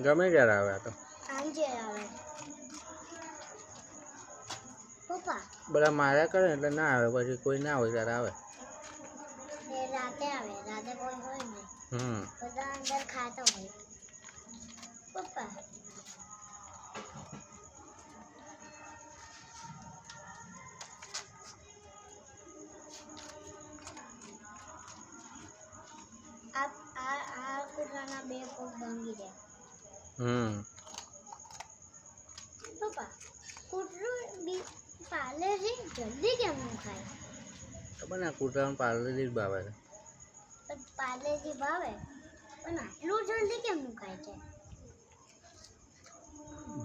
ગમે ત્યારે આવે તો સાંજે આવે પપ્પા બધા માર્યા કરે એટલે ના આવે, પછી કોઈ ના હોય ત્યારે આવે. એ રાતે આવે, રાતે કોઈ હોય ને બધા અંદર ખાતા હોય પપ્પા. આ કૂતરાના 2 પગ ભાંગી જાય. પપ્પા કૂતરું પાલે છે જલ્દી કેમ ન ખાય? ખબર ને કૂતરાને પાર્લેજી જ ભાવે છે. પણ પાલેજી ભાવે પણ આટલું જલ્દી કેમ ન ખાય છે?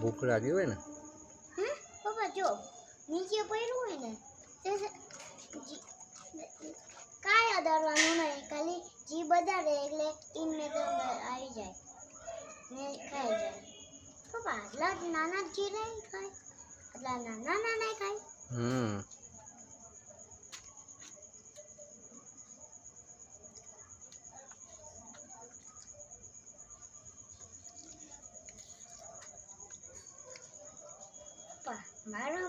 ભૂખ લાગી હોય ને. પપ્પા જો નીચે પડ્યું હોય ને કાંઈ અડાડવાનું નહીં, ખાલી જીભ અડાડે એટલે ઇનમે તો આવી જાય ને ખાઈ જાય. પપ્પા આટલા નાના ચીરા ખાય, આટલા નાના ખાય. પપ્પા મારા